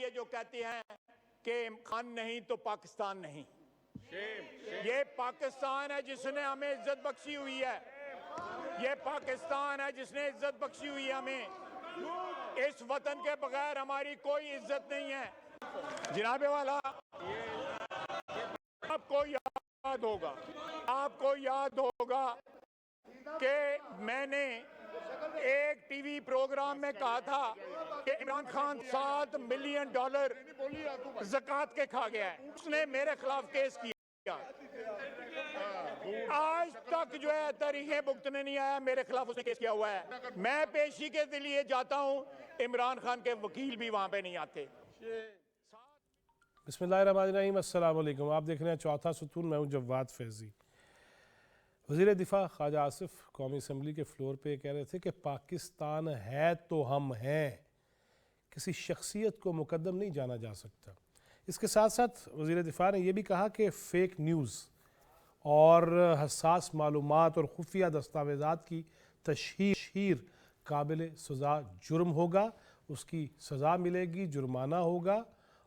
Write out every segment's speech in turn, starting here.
یہ جو کہتے ہیں کہ خان نہیں تو پاکستان نہیں. یہ پاکستان ہے جس نے ہمیں عزت بخشی ہوئی ہے. یہ پاکستان ہے جس نے عزت بخشی ہوئی ہے ہمیں. اس وطن کے بغیر ہماری کوئی عزت نہیں ہے. جناب والا, آپ کو یاد ہوگا کہ میں نے ایک ٹی وی پروگرام میں کہا تھا کہ عمران خان $7 ملین زکوٰۃ کے کھا گیا ہے. اس نے میرے خلاف کیس کیا. آج تک جو ہے تاریخیں بھگتنے نہیں آیا, میرے خلاف اس نے کیس کیا ہوا ہے. میں پیشی کے لیے جاتا ہوں, عمران خان کے وکیل بھی وہاں پہ نہیں آتے. بسم اللہ الرحمن الرحیم. السلام علیکم. آپ دیکھ رہے ہیں چوتھا ستون. میں ہوں جواد فیضی. وزیر دفاع خواجہ آصف قومی اسمبلی کے فلور پہ کہہ رہے تھے کہ پاکستان ہے تو ہم ہیں, کسی شخصیت کو مقدم نہیں جانا جا سکتا. اس کے ساتھ ساتھ وزیر دفاع نے یہ بھی کہا کہ فیک نیوز اور حساس معلومات اور خفیہ دستاویزات کی تشہیر قابل سزا جرم ہوگا, اس کی سزا ملے گی, جرمانہ ہوگا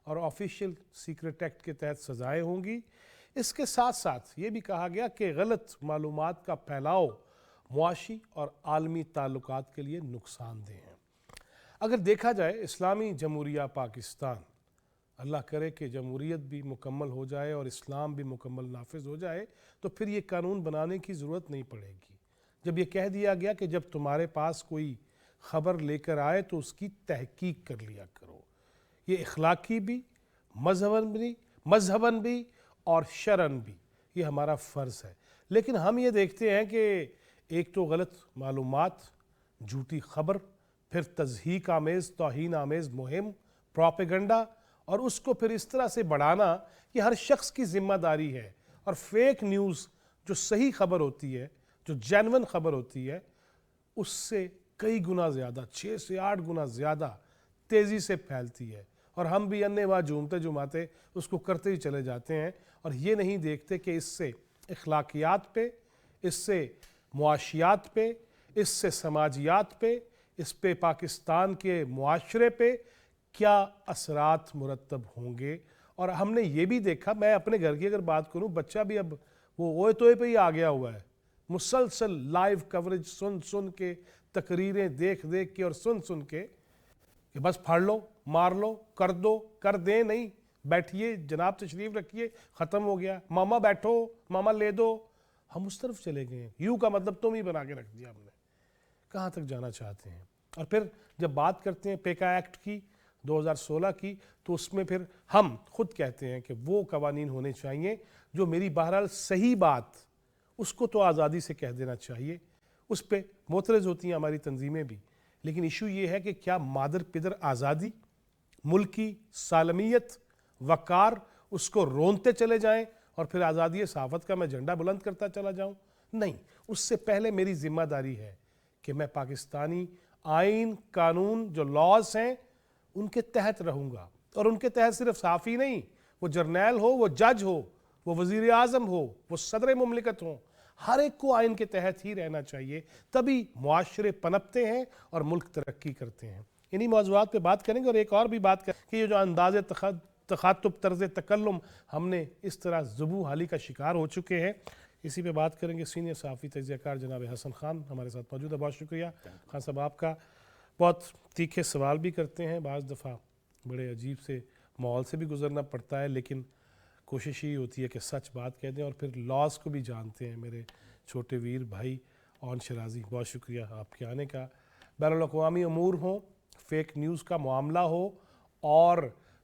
اور آفیشیل سیکرٹ ایکٹ کے تحت سزائیں ہوں گی. اس کے ساتھ ساتھ یہ بھی کہا گیا کہ غلط معلومات کا پھیلاؤ معاشی اور عالمی تعلقات کے لیے نقصان دہ ہیں. اگر دیکھا جائے اسلامی جمہوریہ پاکستان, اللہ کرے کہ جمہوریت بھی مکمل ہو جائے اور اسلام بھی مکمل نافذ ہو جائے, تو پھر یہ قانون بنانے کی ضرورت نہیں پڑے گی. جب یہ کہہ دیا گیا کہ جب تمہارے پاس کوئی خبر لے کر آئے تو اس کی تحقیق کر لیا کرو. یہ اخلاقی بھی, مذہباً بھی اور شرعاً بھی یہ ہمارا فرض ہے. لیکن ہم یہ دیکھتے ہیں کہ ایک تو غلط معلومات, جھوٹی خبر, پھر تضحیک آمیز, توہین آمیز مہم, پروپیگنڈا, اور اس کو پھر اس طرح سے بڑھانا یہ ہر شخص کی ذمہ داری ہے. اور فیک نیوز جو صحیح خبر ہوتی ہے, جو جینون خبر ہوتی ہے, اس سے کئی گنا زیادہ, 6 سے 8 گنا زیادہ تیزی سے پھیلتی ہے. اور ہم بھی انے وہاں جھومتے جماتے اس کو کرتے ہی چلے جاتے ہیں, اور یہ نہیں دیکھتے کہ اس سے اخلاقیات پہ, اس سے معاشیات پہ, اس سے سماجیات پہ, اس پہ پاکستان کے معاشرے پہ کیا اثرات مرتب ہوں گے. اور ہم نے یہ بھی دیکھا, میں اپنے گھر کی اگر بات کروں, بچہ بھی اب وہ اوئے توئے پہ ہی آ گیا ہوا ہے. مسلسل لائیو کوریج سن کے, تقریریں دیکھ کے اور سن کے کہ بس پھاڑ لو, مار لو, کر دو, کر دیں, نہیں بیٹھیے جناب تشریف رکھیے, ختم ہو گیا, ماما بیٹھو, ماما لے دو. ہم اس طرف چلے گئے ہیں. یوں کا مطلب تم ہی بنا کے رکھ دیا ہم نے. کہاں تک جانا چاہتے ہیں؟ اور پھر جب بات کرتے ہیں پیکا ایکٹ کی 2016 کی, تو اس میں پھر ہم خود کہتے ہیں کہ وہ قوانین ہونے چاہیے جو میری بہرحال صحیح بات, اس کو تو آزادی سے کہہ دینا چاہیے. اس پہ معترض ہوتی ہیں ہماری تنظیمیں بھی, لیکن ایشو یہ ہے کہ کیا مادر پدر آزادی, ملکی سالمیت, وقار, اس کو رونتے چلے جائیں اور پھر آزادی صحافت کا میں جھنڈا بلند کرتا چلا جاؤں؟ نہیں. اس سے پہلے میری ذمہ داری ہے کہ میں پاکستانی آئین, قانون, جو لاز ہیں ان کے تحت رہوں گا. اور ان کے تحت صرف صحافی نہیں, وہ جرنیل ہو, وہ جج ہو, وہ وزیر اعظم ہو, وہ صدر مملکت ہوں, ہر ایک کو آئین کے تحت ہی رہنا چاہیے. تبھی معاشرے پنپتے ہیں اور ملک ترقی کرتے ہیں. انہی موضوعات پہ بات کریں گے. اور ایک اور بھی بات کریں کہ یہ جو انداز تخاطب, طرز تکلم ہم نے اس طرح زبوں حالی کا شکار ہو چکے ہیں, اسی پہ بات کریں گے. سینئر صحافی تجزیہ کار جناب حسن خان ہمارے ساتھ موجود ہے. بہت شکریہ خان صاحب آپ کا. بہت تیکھے سوال بھی کرتے ہیں, بعض دفعہ بڑے عجیب سے ماحول سے بھی گزرنا پڑتا ہے, لیکن کوشش ہی ہوتی ہے کہ سچ بات کہہ دیں. اور پھر لاز کو بھی جانتے ہیں میرے چھوٹے ویر بھائی اون شرازی. بہت شکریہ آپ کے آنے کا. بین الاقوامی امور ہوں, فیک نیوز کا معاملہ ہو, اور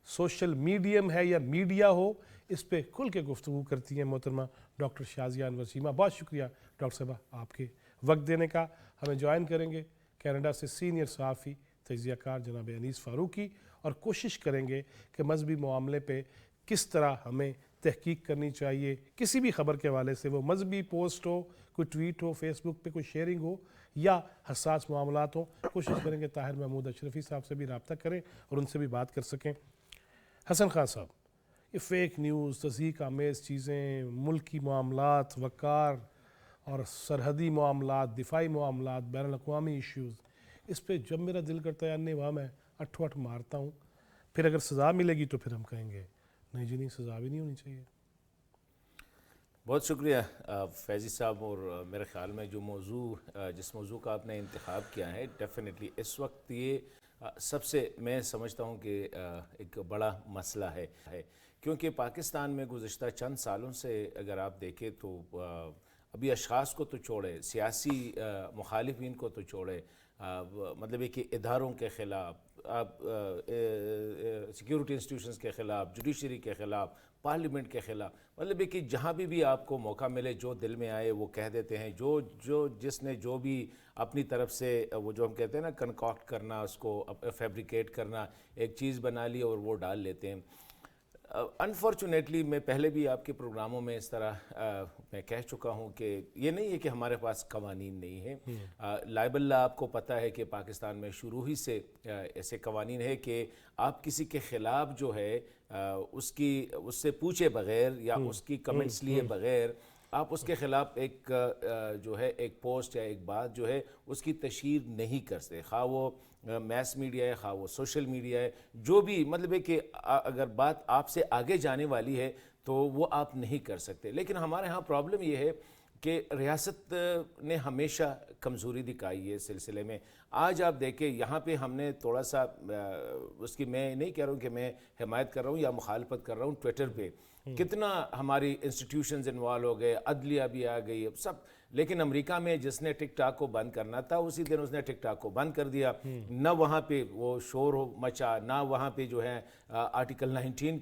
سوشل میڈیم ہے یا میڈیا ہو, اس پہ کھل کے گفتگو کرتی ہیں محترمہ ڈاکٹر شازیہ انور چیمہ. بہت شکریہ ڈاکٹر صاحبہ آپ کے وقت دینے کا. ہمیں جوائن کریں گے کینیڈا سے سینئر صحافی تجزیہ کار جناب انیس فاروقی, اور کوشش کریں گے کہ مذہبی معاملے پہ کس طرح ہمیں تحقیق کرنی چاہیے. کسی بھی خبر کے حوالے سے, وہ مذہبی پوسٹ ہو, کوئی ٹویٹ ہو, فیس بک پہ کوئی شیئرنگ ہو, یا حساس معاملات ہوں, کوشش کریں گے طاہر محمود اشرفی صاحب سے بھی رابطہ کریں اور ان سے بھی بات کر سکیں. حسن خان صاحب, یہ فیک نیوز, تصدیق آمیز چیزیں, ملکی معاملات, وقار اور سرحدی معاملات, دفاعی معاملات, بین الاقوامی ایشوز, اس پہ جب میرا دل کرتا ہے یعنی وہاں میں اٹھو اٹھ مارتا ہوں. پھر اگر سزا ملے گی تو پھر ہم کہیں گے نہیں جی نہیں سزا بھی نہیں ہونی چاہیے. بہت شکریہ فیضی صاحب. اور میرے خیال میں جو موضوع جس موضوع کا آپ نے انتخاب کیا ہے ڈیفینیٹلی اس وقت یہ سب سے میں سمجھتا ہوں کہ ایک بڑا مسئلہ ہے کیونکہ پاکستان میں گزشتہ چند سالوں سے اگر آپ دیکھیں تو ابھی اشخاص کو تو چھوڑے, سیاسی مخالفین کو تو چھوڑے, مطلب ہے کہ اداروں کے خلاف, آپ سیکیورٹی انسٹیٹیوشنز کے خلاف, جوڈیشری کے خلاف, پارلیمنٹ کے خلاف, مطلب ہے کہ جہاں بھی آپ کو موقع ملے جو دل میں آئے وہ کہہ دیتے ہیں. جس نے جو بھی اپنی طرف سے وہ جو ہم کہتے ہیں نا کنکاکٹ کرنا, اس کو فیبریکیٹ کرنا, ایک چیز بنا لی اور وہ ڈال لیتے ہیں. انفارچونیٹلی میں پہلے بھی آپ کے پروگراموں میں اس طرح میں کہہ چکا ہوں کہ یہ نہیں ہے کہ ہمارے پاس قوانین نہیں ہیں. لائب اللہ آپ کو پتہ ہے کہ پاکستان میں شروع ہی سے ایسے قوانین ہے کہ آپ کسی کے خلاف جو ہے اس سے پوچھے بغیر یا اس کی کمنٹس لیے بغیر آپ اس کے خلاف ایک جو ہے ایک پوسٹ یا ایک بات جو ہے اس کی تشہیر نہیں کر سکتے, خواہ وہ میس میڈیا ہے, خواہ وہ سوشل میڈیا ہے, جو بھی مطلب ہے کہ اگر بات آپ سے آگے جانے والی ہے تو وہ آپ نہیں کر سکتے. لیکن ہمارے ہاں پرابلم یہ ہے کہ ریاست نے ہمیشہ کمزوری دکھائی ہے اس سلسلے میں. آج آپ دیکھیں یہاں پہ ہم نے تھوڑا سا اس کی, میں نہیں کہہ رہا ہوں کہ میں حمایت کر رہا ہوں یا مخالفت کر رہا ہوں, ٹویٹر پہ کتنا ہماری انسٹیٹیوشنز انوالو ہو گئے, عدلیہ بھی آ گئی سب. لیکن امریکہ میں جس نے ٹک ٹاک کو بند کرنا تھا اسی دن اس نے ٹک ٹاک کو بند کر دیا. نہ وہاں پہ وہ شور مچا, نہ وہاں پہ جو ہے آرٹیکل 19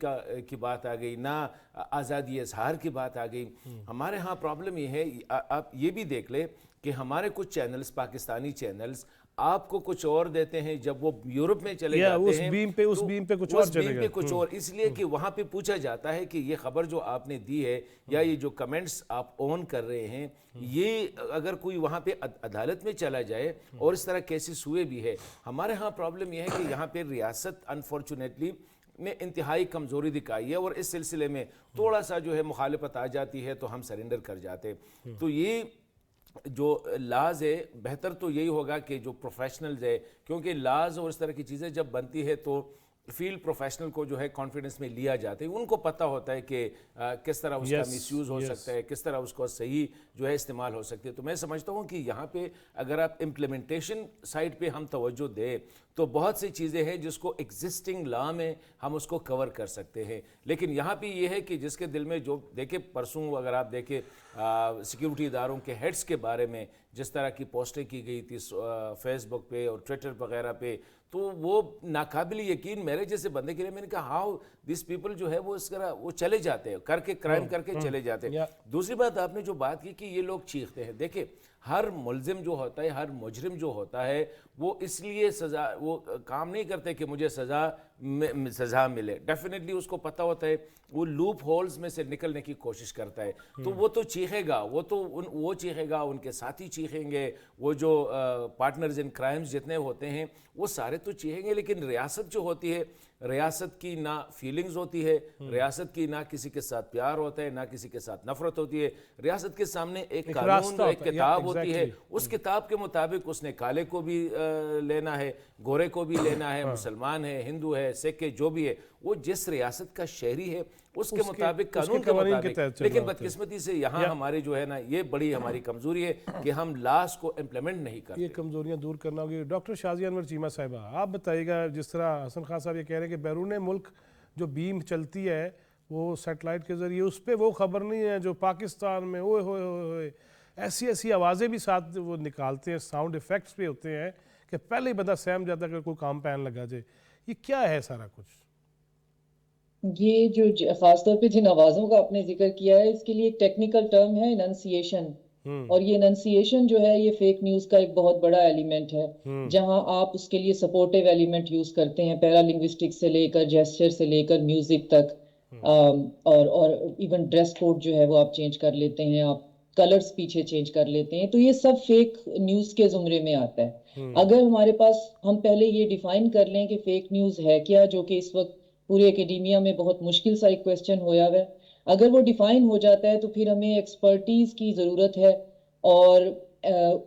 کی بات آ گئی, نہ آزادی اظہار کی بات آ گئی. ہمارے ہاں پرابلم یہ ہے, آپ یہ بھی دیکھ لیں کہ ہمارے کچھ چینلز, پاکستانی چینلز آپ کو کچھ اور دیتے ہیں, جب وہ یورپ میں چلے جاتے ہیں اس بیم پہ کچھ اور چلے گا, کچھ اور, اس لیے کہ وہاں پہ پوچھا جاتا ہے کہ یہ خبر جو آپ نے دی ہے یا یہ جو کمنٹس آپ اون کر رہے ہیں, یہ اگر کوئی وہاں پہ عدالت میں چلا جائے, اور اس طرح کیسز ہوئے بھی ہے. ہمارے ہاں پرابلم یہ ہے کہ یہاں پہ ریاست انفارچونیٹلی نے انتہائی کمزوری دکھائی ہے, اور اس سلسلے میں تھوڑا سا جو ہے مخالفت آ جاتی ہے تو ہم سرنڈر کر جاتے. تو یہ جو لاز ہے, بہتر تو یہی ہوگا کہ جو پروفیشنلز ہے, کیونکہ لاز اور اس طرح کی چیزیں جب بنتی ہے تو فیلڈ پروفیشنل کو جو ہے کانفیڈنس میں لیا جاتا ہے, ان کو پتہ ہوتا ہے کہ کس طرح اس کا مس یوز ہو سکتا ہے, کس طرح اس کو صحیح جو ہے استعمال ہو سکتے. تو میں سمجھتا ہوں کہ یہاں پہ اگر آپ امپلیمنٹیشن سائڈ پہ ہم توجہ دیں تو بہت سی چیزیں ہیں جس کو ایگزسٹنگ لا میں ہم اس کو کور کر سکتے ہیں. لیکن یہاں پہ یہ ہے کہ جس کے دل میں جو دیکھے, پرسوں اگر آپ دیکھیں سیکیورٹی اداروں کے ہیڈز کے بارے میں جس طرح کی پوسٹیں کی گئی تھی فیس بک پہ اور ٹویٹر وغیرہ پہ, تو وہ ناقابل یقین میرے جیسے بندے کے لیے, میں نے کہا ہاؤ دس پیپل جو ہے وہ اس طرح وہ چلے جاتے ہیں کر کے, کرائم کر کے چلے جاتے ہیں. دوسری بات آپ نے جو بات کی کہ یہ لوگ چیختے ہیں, دیکھیں ہر ملزم جو ہوتا ہے, ہر مجرم جو ہوتا ہے, وہ اس لیے سزا وہ کام نہیں کرتے کہ مجھے سزا ملے. ڈیفینیٹلی اس کو پتہ ہوتا ہے وہ لوپ ہولز میں سے نکلنے کی کوشش کرتا ہے, تو وہ تو چیخے گا, وہ چیخے گا, ان کے ساتھی چیخیں گے, وہ جو پارٹنرز ان کرائمز جتنے ہوتے ہیں وہ سارے تو چیخیں گے. لیکن ریاست جو ہوتی ہے, ریاست کی نہ فیلنگز ہوتی ہے, ریاست کی نہ کسی کے ساتھ پیار ہوتا ہے, نہ کسی کے ساتھ نفرت ہوتی ہے. ریاست کے سامنے ایک قانون, ایک کتاب ہوتی ہے, اس کتاب کے مطابق اس نے کالے کو بھی لینا ہے, گورے کو بھی لینا ہے, مسلمان ہے, ہندو ہے, سکھ ہے, جو بھی ہے, وہ جس ریاست کا شہری ہے اس کے مطابق قانون کے مطابق. لیکن بدقسمتی سے یہاں ہمارے جو ہے نا, یہ بڑی ہماری کمزوری ہے کہ ہم لاس کو امپلیمنٹ نہیں کرتے. یہ کمزوریاں دور کرنا ہوگی. ڈاکٹر شازیہ انور چیمہ صاحبہ, آپ بتائیے گا, جس طرح حسن خان صاحب یہ کہہ رہے ہیں کہ بیرون ملک جو بیم چلتی ہے وہ سیٹلائٹ کے ذریعے, اس پہ وہ خبر نہیں ہے جو پاکستان میں اوئے ہوئے ہوئے ایسی آوازیں بھی ساتھ وہ نکالتے ہیں, ساؤنڈ ایفیکٹس بھی ہوتے ہیں کہ پہلے ہی بندہ سہم جاتا ہے کہ کوئی کام پین لگا جائے. یہ کیا ہے سارا کچھ؟ یہ جو خاص طور پہ جن آوازوں کا آپ نے ذکر کیا ہے, اس کے لیے ایک ٹیکنیکل ٹرم ہے اننسیشن, اور یہ اننسیشن جو ہے یہ فیک نیوز کا ایک بہت بڑا ایلیمنٹ ہے, جہاں آپ اس کے لیے سپورٹیو ایلیمنٹ یوز کرتے ہیں, پیرا لنگوسٹک سے لے کر جیسچر سے لے کر میوزک تک, اور ایون ڈریس کوڈ جو ہے وہ آپ چینج کر لیتے ہیں, آپ کلرز پیچھے چینج کر لیتے ہیں. تو یہ سب فیک نیوز کے زمرے میں آتا ہے. اگر ہمارے پاس, ہم پہلے یہ ڈیفائن کر لیں کہ فیک نیوز ہے کیا, جو کہ اس وقت پورے اکیڈیمیا میں بہت مشکل سا ایک کویسچن ہویا ہے. اگر وہ ڈیفائن ہو جاتا ہے تو پھر ہمیں ایکسپرٹیز کی ضرورت ہے, اور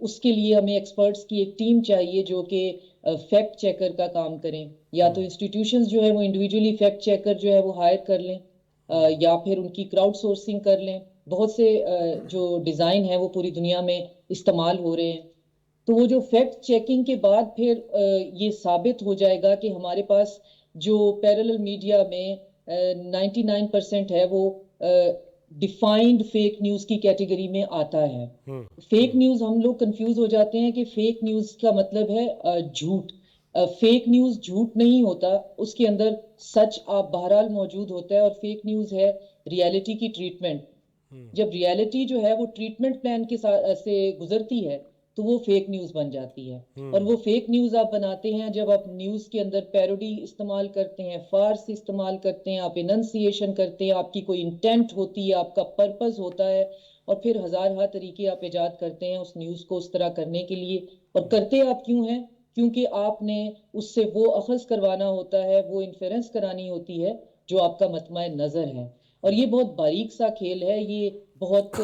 اس کے لیے ہمیں ایکسپرٹس کی ایک ٹیم چاہیے جو کہ فیکٹ چیکر کا کام کریں، یا تو انسٹیٹیوشنز جو ہے وہ انڈیویجولی فیکٹ چیکر جو ہے وہ ہائر کر لیں، یا پھر ان کی کراؤڈ سورسنگ کر لیں. بہت سے جو ڈیزائن ہیں وہ پوری دنیا میں استعمال ہو رہے ہیں. تو وہ جو فیکٹ چیکنگ کے بعد پھر یہ ثابت ہو جائے گا کہ ہمارے پاس جو پیرلل میڈیا میں 99% ہے وہ ڈیفائنڈ فیک نیوز کی کیٹیگری میں آتا ہے. فیک نیوز ہم لوگ کنفیوز ہو جاتے ہیں کہ فیک نیوز کا مطلب ہے جھوٹ. فیک نیوز جھوٹ نہیں ہوتا، اس کے اندر سچ آپ بہرحال موجود ہوتا ہے، اور فیک نیوز ہے ریالٹی کی ٹریٹمنٹ. جب ریالٹی جو ہے وہ ٹریٹمنٹ پلان کے سے گزرتی ہے تو وہ فیک نیوز بن جاتی ہے. اور وہ فیک نیوز آپ بناتے ہیں جب آپ نیوز کے اندر پیروڈی استعمال کرتے ہیں، فارس استعمال کرتے ہیں، آپ اننسیشن کرتے ہیں، آپ کی کوئی انٹینٹ ہوتی ہے، آپ کا پرپز ہوتا ہے، اور پھر ہزارہ طریقے آپ ایجاد کرتے ہیں اس نیوز کو اس طرح کرنے کے لیے. اور کرتے آپ کیوں ہیں؟ کیونکہ آپ نے اس سے وہ اخذ کروانا ہوتا ہے، وہ انفیرنس کرانی ہوتی ہے جو آپ کا مطمع نظر ہے. اور یہ بہت باریک سا کھیل ہے، یہ بہت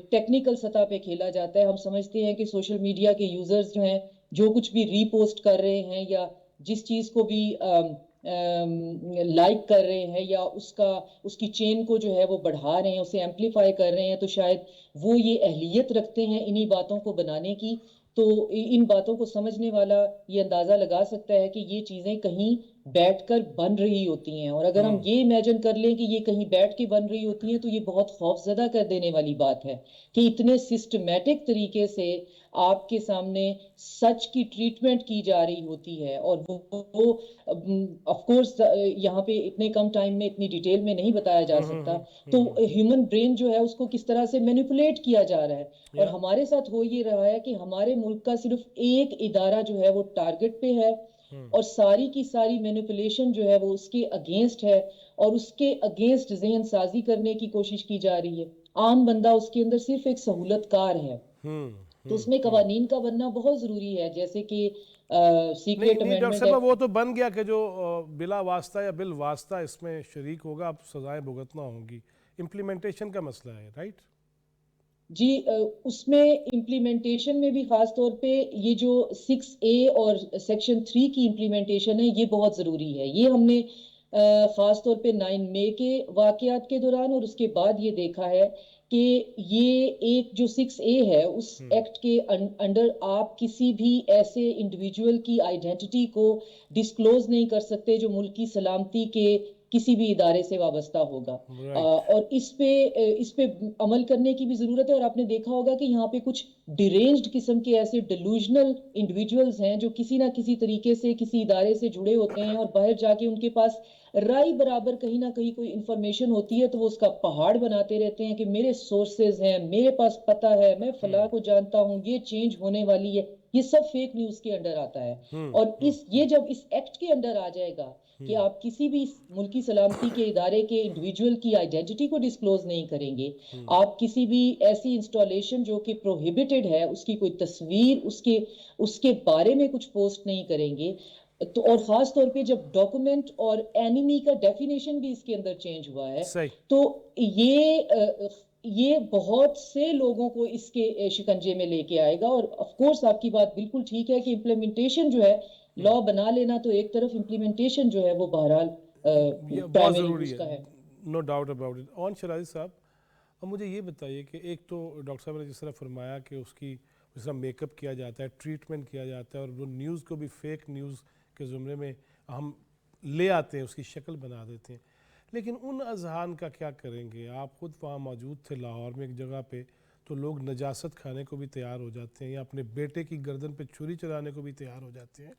ٹیکنیکل سطح پہ کھیلا جاتا ہے. ہم سمجھتے ہیں کہ سوشل میڈیا کے یوزرز جو ہیں جو کچھ بھی ری پوسٹ کر رہے ہیں یا جس چیز کو بھی لائک کر رہے ہیں یا اس کی چین کو جو ہے وہ بڑھا رہے ہیں، اسے ایمپلیفائی کر رہے ہیں، تو شاید وہ یہ اہلیت رکھتے ہیں انہی باتوں کو بنانے کی. تو ان باتوں کو سمجھنے والا یہ اندازہ لگا سکتا ہے کہ یہ چیزیں کہیں بیٹھ کر بن رہی ہوتی ہیں. اور اگر ہم یہ امیجن کر لیں کہ یہ کہیں بیٹھ کے بن رہی ہوتی ہیں تو یہ بہت خوف زدہ کر دینے والی بات ہے کہ اتنے سسٹمیٹک طریقے سے آپ کے سامنے سچ کی ٹریٹمنٹ کی جا رہی ہوتی ہے. اور وہ آف کورس یہاں پہ اتنے کم ٹائم میں اتنی ڈیٹیل میں نہیں بتایا جا سکتا. تو ہیومن برین جو ہے اس کو کس طرح سے مینیپولیٹ کیا جا رہا ہے. اور ہمارے ساتھ ہو یہ رہا ہے کہ ہمارے ملک کا صرف ایک ادارہ جو ہے وہ ٹارگٹ پہ ہے، اور ساری کی ساری مینیپولیشن جو ہے وہ اس کے اگینسٹ ہے، اور اس کے اگینسٹ ذہن سازی کرنے کی کوشش کی جا رہی ہے. عام بندہ اس کے اندر صرف ایک سہولت کار ہے. تو اس میں قوانین کا بننا بہت ضروری ہے، جیسے کہ سیکریٹ نہیں ڈاکٹر امینڈمنٹ صاحب وہ تو بن گیا کہ جو بلا واسطہ یا بالواسطہ اس میں شریک ہوگا اب سزائیں بھگتنا ہوں گی. امپلیمنٹیشن کا مسئلہ ہے، رائٹ؟ جی اس میں امپلیمنٹیشن میں بھی خاص طور پہ یہ جو 6A اور سیکشن 3 کی امپلیمنٹیشن ہے یہ بہت ضروری ہے. یہ ہم نے خاص طور پہ 9 مئی کے واقعات کے دوران اور اس کے بعد یہ دیکھا ہے کہ یہ ایک جو 6A ہے اس ایکٹ کے انڈر آپ کسی بھی ایسے انڈیویجول کی آئیڈینٹی کو ڈسکلوز نہیں کر سکتے جو ملک کی سلامتی کے کسی بھی ادارے سے وابستہ ہوگا. اور اس پہ عمل کرنے کی بھی ضرورت ہے. اور آپ نے دیکھا ہوگا کہ یہاں پہ کچھ ڈیرینجڈ قسم کے ایسے ڈیلوژنل انڈیویجولز ہیں جو کسی نہ کسی طریقے سے کسی ادارے سے جڑے ہوتے ہیں، اور باہر جا کے ان کے پاس رائے برابر کہیں نہ کہیں کوئی انفارمیشن ہوتی ہے تو وہ اس کا پہاڑ بناتے رہتے ہیں کہ میرے سورسز ہیں، میرے پاس پتہ ہے، میں فلاں کو جانتا ہوں، یہ چینج ہونے والی ہے. یہ سب فیک نیوز کے انڈر آتا ہے. اور یہ جب اس ایکٹ کے انڈر آ جائے گا کہ آپ کسی بھی ملکی سلامتی کے ادارے کے انڈیویجول کی آئیڈینٹی کو ڈسکلوز نہیں کریں گے، آپ کسی بھی ایسی انسٹالیشن جو کہ پروہیبٹڈ ہے اس کی کوئی تصویر اس کے بارے میں کچھ پوسٹ نہیں کریں گے، تو اور خاص طور پہ جب ڈاکومنٹ اور اینیمی کا ڈیفینیشن بھی اس کے اندر چینج ہوا ہے تو یہ بہت سے لوگوں کو اس کے شکنجے میں لے کے آئے گا. اور آف کورس آپ کی بات بالکل ٹھیک ہے کہ امپلیمنٹیشن جو ہے لا بنا لینا تو ایک طرف، امپلیمنٹیشن جو ہے وہ بہرحال بہت ضروری ہے، نو ڈاؤٹ اباؤٹ اٹ. اون شرازی صاحب اب مجھے یہ بتائیے کہ ایک تو ڈاکٹر صاحب نے جس طرح فرمایا کہ اس کی جس طرح میک اپ کیا جاتا ہے، ٹریٹمنٹ کیا جاتا ہے، اور وہ نیوز کو بھی فیک نیوز کے زمرے میں ہم لے آتے ہیں، اس کی شکل بنا دیتے ہیں. لیکن ان اذہان کا کیا کریں گے؟ آپ خود وہاں موجود تھے لاہور میں ایک جگہ پہ، تو لوگ نجاست کھانے کو بھی تیار ہو جاتے ہیں یا اپنے بیٹے کی گردن پہ چھری چلانے کو بھی تیار ہو جاتے ہیں.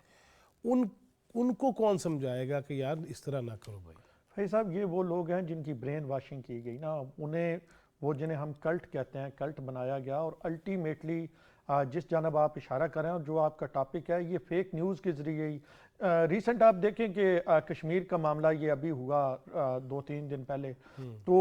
ان کو کون سمجھائے گا کہ یار اس طرح نہ کرو بھائی؟ بھائی صاحب یہ وہ لوگ ہیں جن کی برین واشنگ کی گئی نا، انہیں وہ جنہیں ہم کلٹ کہتے ہیں، کلٹ بنایا گیا. اور الٹیمیٹلی جس جانب آپ اشارہ کریں اور جو آپ کا ٹاپک ہے یہ فیک نیوز کے ذریعے ہی ریسنٹ آپ دیکھیں کہ کشمیر کا معاملہ یہ ابھی ہوا 2-3 دن پہلے، تو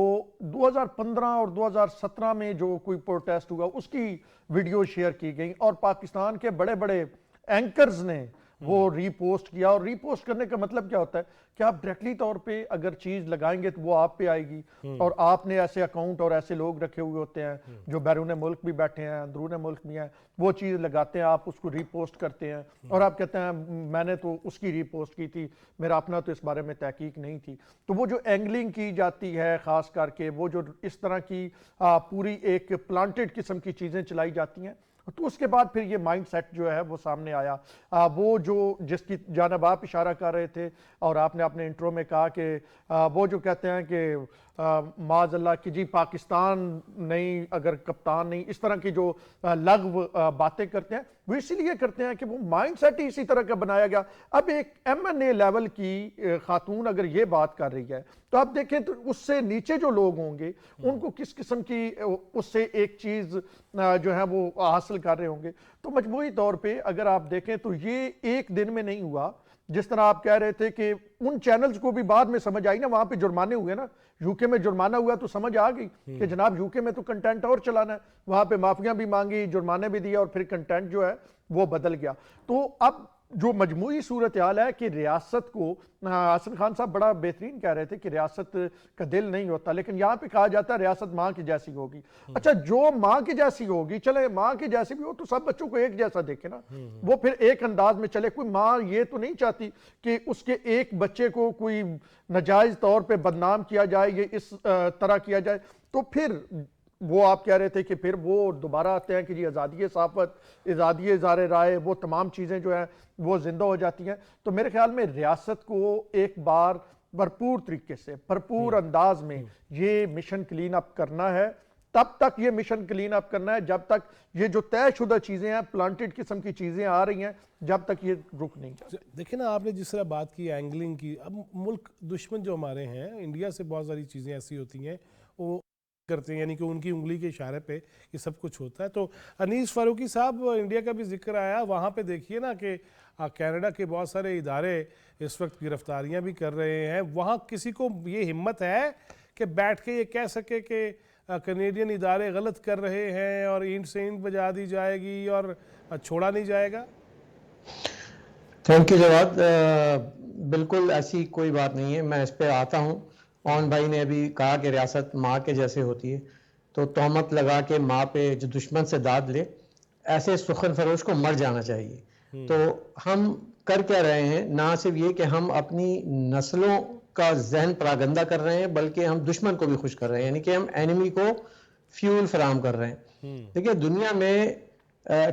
2015 اور 2017 میں جو کوئی پروٹیسٹ ہوا اس کی ویڈیو شیئر کی گئی، اور پاکستان کے بڑے بڑے اینکرز نے وہ ری پوسٹ کیا. اور ری پوسٹ کرنے کا مطلب کیا ہوتا ہے کہ آپ ڈائریکٹلی طور پہ اگر چیز لگائیں گے تو وہ آپ پہ آئے گی, اور آپ نے ایسے اکاؤنٹ اور ایسے لوگ رکھے ہوئے ہوتے ہیں جو بیرون ملک بھی بیٹھے ہیں, اندرون ملک بھی ہیں, وہ چیز لگاتے ہیں, آپ اس کو ری پوسٹ کرتے ہیں اور آپ کہتے ہیں میں نے تو اس کی ری پوسٹ کی تھی, میرا اپنا تو اس بارے میں تحقیق نہیں تھی. تو وہ جو اینگلنگ کی جاتی ہے خاص کر کے, وہ جو اس طرح کی پوری ایک پلانٹڈ قسم کی چیزیں چلائی جاتی ہیں, تو اس کے بعد پھر یہ مائنڈ سیٹ جو ہے وہ سامنے آیا. وہ جو جس کی جانب آپ اشارہ کر رہے تھے اور آپ نے اپنے انٹرو میں کہا کہ وہ جو کہتے ہیں کہ معاذ اللہ کہ جی پاکستان نہیں, اگر کپتان نہیں, اس طرح کی جو لغو باتیں کرتے ہیں, وہ اسی لیے کرتے ہیں کہ وہ مائنڈ سیٹ ہی اسی طرح کا بنایا گیا. اب ایک ایم این اے لیول کی خاتون اگر یہ بات کر رہی ہے تو آپ دیکھیں تو اس سے نیچے جو لوگ ہوں گے ان کو کس قسم کی اس سے ایک چیز جو ہے وہ حاصل کر رہے ہوں گے. تو مجموعی طور پہ اگر آپ دیکھیں تو یہ ایک دن میں نہیں ہوا. جس طرح آپ کہہ رہے تھے کہ ان چینلز کو بھی بعد میں سمجھ آئی نا, وہاں پہ جرمانے ہوئے نا, یو کے میں جرمانہ ہوا تو سمجھ آ گئی کہ جناب یو کے میں تو کنٹینٹ اور چلانا ہے, وہاں پہ معافیاں بھی مانگی, جرمانے بھی دیا, اور پھر کنٹینٹ جو ہے وہ بدل گیا. تو اب جو مجموعی صورتحال ہے کہ ریاست کو, حسن خان صاحب بڑا بہترین کہہ رہے تھے کہ ریاست کا دل نہیں ہوتا, لیکن یہاں پہ کہا جاتا ہے ریاست ماں کی جیسی ہوگی. اچھا جو ماں کی جیسی ہوگی, چلے ماں کی جیسی بھی ہو تو سب بچوں کو ایک جیسا دیکھے نا, وہ پھر ایک انداز میں چلے. کوئی ماں یہ تو نہیں چاہتی کہ اس کے ایک بچے کو کوئی ناجائز طور پہ بدنام کیا جائے, یہ اس طرح کیا جائے. تو پھر وہ آپ کہہ رہے تھے کہ پھر وہ دوبارہ آتے ہیں کہ جی آزادی صحافت, آزادی اظہار رائے, وہ تمام چیزیں جو ہیں وہ زندہ ہو جاتی ہیں. تو میرے خیال میں ریاست کو ایک بار بھرپور طریقے سے, بھرپور انداز میں یہ مشن کلین اپ کرنا ہے. تب تک یہ مشن کلین اپ کرنا ہے جب تک یہ جو طے شدہ چیزیں ہیں, پلانٹڈ قسم کی چیزیں آ رہی ہیں, جب تک یہ رک نہیں جاتی. دیکھیں نا آپ نے جس طرح بات کی اینگلنگ کی, اب ملک دشمن جو ہمارے ہیں انڈیا سے بہت ساری چیزیں ایسی ہوتی ہیں وہ کرتے ہیں, یعنی کہ ان کی انگلی کے اشارے پہ یہ سب کچھ ہوتا ہے. تو انیس فاروقی صاحب, انڈیا کا بھی ذکر آیا, وہاں پہ دیکھیے نا کہ کینیڈا کے بہت سارے ادارے اس وقت گرفتاریاں بھی کر رہے ہیں. وہاں کسی کو یہ ہمت ہے کہ بیٹھ کے یہ کہہ سکے کہ کینیڈین ادارے غلط کر رہے ہیں اور اینٹ سے اینٹ بجا دی جائے گی اور چھوڑا نہیں جائے گا؟ تھینک یو جواد. بالکل ایسی کوئی بات نہیں ہے, میں اس پہ آتا ہوں. اون بھائی نے ابھی کہا کہ ریاست ماں کے جیسے ہوتی ہے, تو تہمت لگا کے ماں پہ جو دشمن سے داد لے, ایسے سخن فروش کو مر جانا چاہیے. تو ہم کر کیا رہے ہیں, نہ صرف یہ کہ ہم اپنی نسلوں کا ذہن پراگندہ کر رہے ہیں, بلکہ ہم دشمن کو بھی خوش کر رہے ہیں, یعنی کہ ہم اینیمی کو فیول فراہم کر رہے ہیں. دیکھیے دنیا میں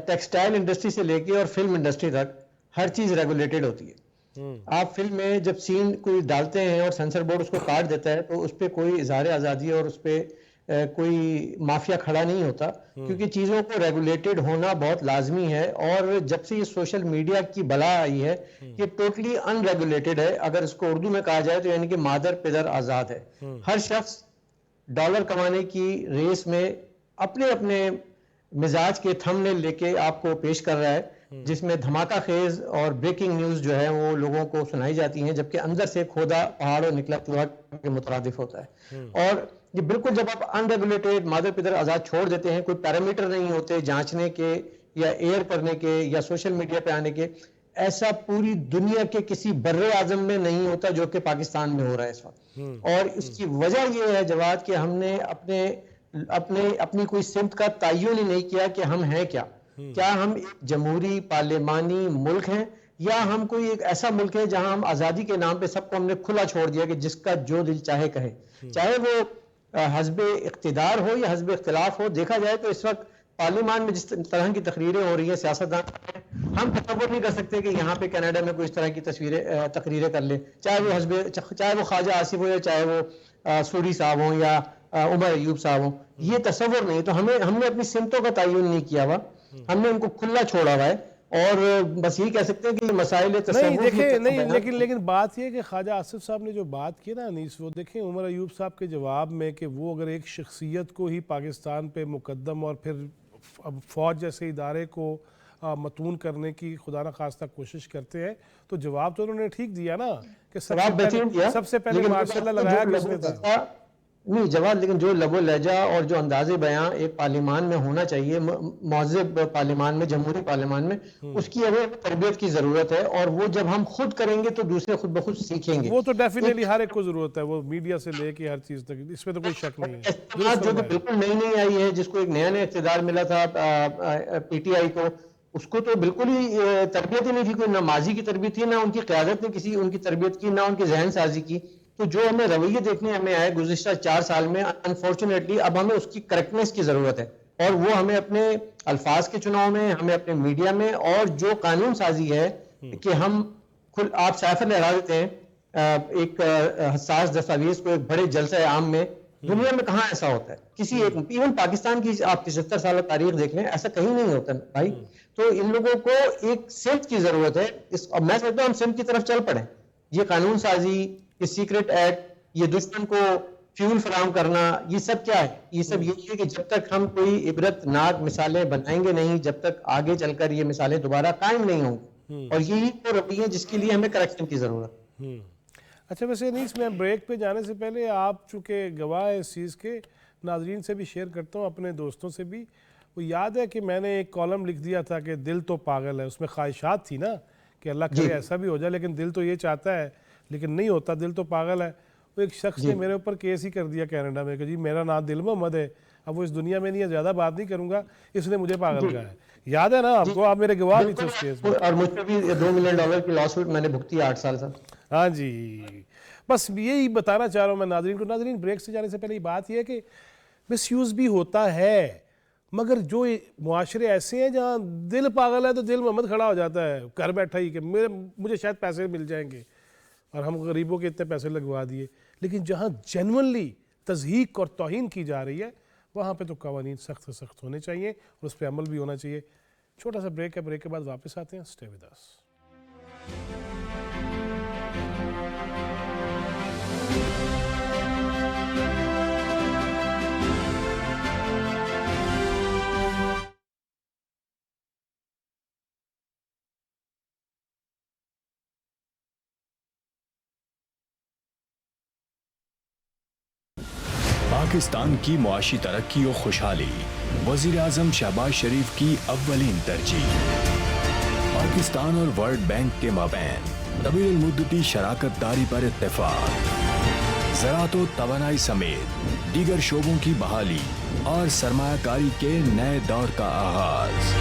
ٹیکسٹائل انڈسٹری سے لے کے اور فلم انڈسٹری تک ہر چیز ریگولیٹڈ ہوتی ہے. آپ فلم میں جب سین کوئی ڈالتے ہیں اور سینسر بورڈ اس کو کاٹ دیتا ہے تو اس پہ کوئی اظہار آزادی اور اس پہ کوئی مافیا کھڑا نہیں ہوتا, کیونکہ چیزوں کو ریگولیٹڈ ہونا بہت لازمی ہے. اور جب سے یہ سوشل میڈیا کی بلا آئی ہے, یہ ٹوٹلی ان ریگولیٹڈ ہے. اگر اس کو اردو میں کہا جائے تو یعنی کہ مادر پدر آزاد ہے. ہر شخص ڈالر کمانے کی ریس میں اپنے اپنے مزاج کے تھم نے لے کے آپ کو پیش کر رہا ہے, جس میں دھماکہ خیز اور بریکنگ نیوز جو ہے وہ لوگوں کو سنائی جاتی ہیں, جبکہ اندر سے کھودا پہاڑ اور نکلا چوہا کے مترادف ہوتا ہے. اور یہ بالکل جب آپ ان ریگولیٹڈ مادر پدر آزاد چھوڑ دیتے ہیں, کوئی پیرامیٹر نہیں ہوتے جانچنے کے یا ایئر کرنے کے یا سوشل میڈیا پہ آنے کے, ایسا پوری دنیا کے کسی بر اعظم میں نہیں ہوتا جو کہ پاکستان میں ہو رہا ہے اس وقت. اور اس کی وجہ یہ ہے جواد کہ ہم نے اپنی کوئی سمت کا تعین ہی نہیں کیا کہ ہم ہیں کیا. کیا ہم ایک جمہوری پارلیمانی ملک ہیں, یا ہم کوئی ایک ایسا ملک ہے جہاں ہم آزادی کے نام پہ سب کو ہم نے کھلا چھوڑ دیا کہ جس کا جو دل چاہے کہے, چاہے وہ حزب اقتدار ہو یا حزب اختلاف ہو. دیکھا جائے تو اس وقت پارلیمان میں جس طرح کی تقریریں ہو رہی ہیں سیاستدان, ہم تصور نہیں کر سکتے کہ یہاں پہ کینیڈا میں کوئی اس طرح کی تقریریں کر لے, چاہے وہ خواجہ آصف ہو یا چاہے وہ سوری صاحب ہوں یا عمر ایوب صاحب ہوں. یہ تصور نہیں. تو ہم نے اپنی سمتوں کا تعین نہیں کیا ہوا, ہم نے ان کو کھلا چھوڑا ہوا ہے. اور بس یہ کہہ سکتے ہیں کہ یہ مسائل لیکن بات یہ کہ خواجہ آصف صاحب نے جو بات کی نا انیس, وہ دیکھیں عمر ایوب صاحب کے جواب میں کہ وہ اگر ایک شخصیت کو ہی پاکستان پہ مقدم اور پھر فوج جیسے ادارے کو متون کرنے کی خدا نہ خواستہ کوشش کرتے ہیں, تو جواب تو انہوں نے ٹھیک دیا نا کہ سب سے پہلے مارشاء اللہ لگایا کس نے تھا. نہیں جواد، لیکن جو لب و لہجہ اور جو انداز بیاں ایک پارلیمان میں ہونا چاہیے، مہذب پارلیمان میں، جمہوری پارلیمان میں، اس کی ہمیں تربیت کی ضرورت ہے، اور وہ جب ہم خود کریں گے تو دوسرے خود بخود سیکھیں گے. وہ تو ڈیفینیٹلی ہر ایک کو ضرورت ہے، وہ میڈیا سے لے کے ہر چیز تک، اس میں تو کوئی شک نہیں ہے. درست جو کہ فرمایا. بالکل نئی نئی آئی ہے، جس کو ایک نیا اقتدار ملا تھا پی ٹی آئی کو، اس کو تو بالکل ہی تربیت ہی نہیں تھی، کوئی نہ ماضی کی تربیت تھی، نہ ان کی قیادت نے کسی ان کی تربیت کی، نہ ان کی ذہن سازی کی. تو جو ہمیں رویے دیکھنے ہمیں آئے گزشتہ 4 سال میں، انفارچونیٹلی اب ہمیں اس کی کریکٹنس کی ضرورت ہے، اور وہ ہمیں اپنے الفاظ کے چناؤ میں، ہمیں اپنے میڈیا میں، اور جو قانون سازی ہے کہ ہم آپ سیف لہرا دیتے ہیں ایک حساس دستاویز کو ایک بڑے جلسہ عام میں. دنیا میں کہاں ایسا ہوتا ہے؟ کسی ایک، ایون پاکستان کی آپ 75 سالہ تاریخ دیکھ لیں، ایسا کہیں نہیں ہوتا بھائی. تو ان لوگوں کو ایک سمت کی ضرورت ہے. اور میں سمجھتا ہوں ہم سمت کی طرف چل پڑیں. یہ قانون سازی، یہ سیکرٹ ایکٹ، یہ دشمن کو فیول فراہم کرنا، یہ سب کیا ہے؟ یہ سب یہی ہے کہ جب تک ہم کوئی عبرت ناک مثالیں بنائیں گے نہیں، جب تک آگے چل کر یہ مثالیں دوبارہ قائم نہیں ہوں گی. اور یہی وہ رویے ہیں جس کے لیے ہمیں کریکشن کی ضرورت ہے. اچھا ویسے نہیں، اس میں بریک پہ جانے سے پہلے آپ چونکہ گواہ ہیں اس چیز کے، ناظرین سے بھی شیئر کرتا ہوں، اپنے دوستوں سے بھی. وہ یاد ہے کہ میں نے ایک کالم لکھ دیا تھا کہ دل تو پاگل ہے، اس میں خواہشات تھی نا کہ اللہ کرے ایسا بھی ہو جائے، لیکن دل تو یہ چاہتا ہے لیکن نہیں ہوتا، دل تو پاگل ہے. وہ ایک شخص نے میرے اوپر کیس ہی کر دیا کینیڈا میں کہ جی میرا نام دل محمد ہے، اب وہ اس دنیا میں نہیں ہے، زیادہ بات نہیں کروں گا، اس نے مجھے پاگل کہا ہے. یاد ہے نا آپ کو؟ آپ میرے گواہ بھی تھے اس کیس میں. اور مجھ پہ بھی $2 ملین کی لا سوٹ میں نے بھگتی 8 سال سے. ہاں جی، بس یہی بتانا چاہ رہا ہوں میں ناظرین کو. ناظرین بریک سے جانے سے پہلے یہ بات یہ ہے کہ مس یوز بھی ہوتا ہے، مگر جو معاشرے ایسے ہیں جہاں دل پاگل ہے تو دل محمد کھڑا ہو جاتا ہے گھر بیٹھا ہی کہ مجھے شاید پیسے مل جائیں گے، اور ہم غریبوں کے اتنے پیسے لگوا دیے. لیکن جہاں جینونلی تضحیک اور توہین کی جا رہی ہے، وہاں پہ تو قوانین سخت سے سخت ہونے چاہیے اور اس پہ عمل بھی ہونا چاہیے. چھوٹا سا بریک ہے، بریک کے بعد واپس آتے ہیں. Stay with us. پاکستان کی معاشی ترقی و خوشحالی وزیر اعظم شہباز شریف کی اولین ترجیح. پاکستان اور ورلڈ بینک کے مابین طویل المدتی شراکت داری پر اتفاق. زراعت و توانائی سمیت دیگر شعبوں کی بحالی اور سرمایہ کاری کے نئے دور کا آغاز.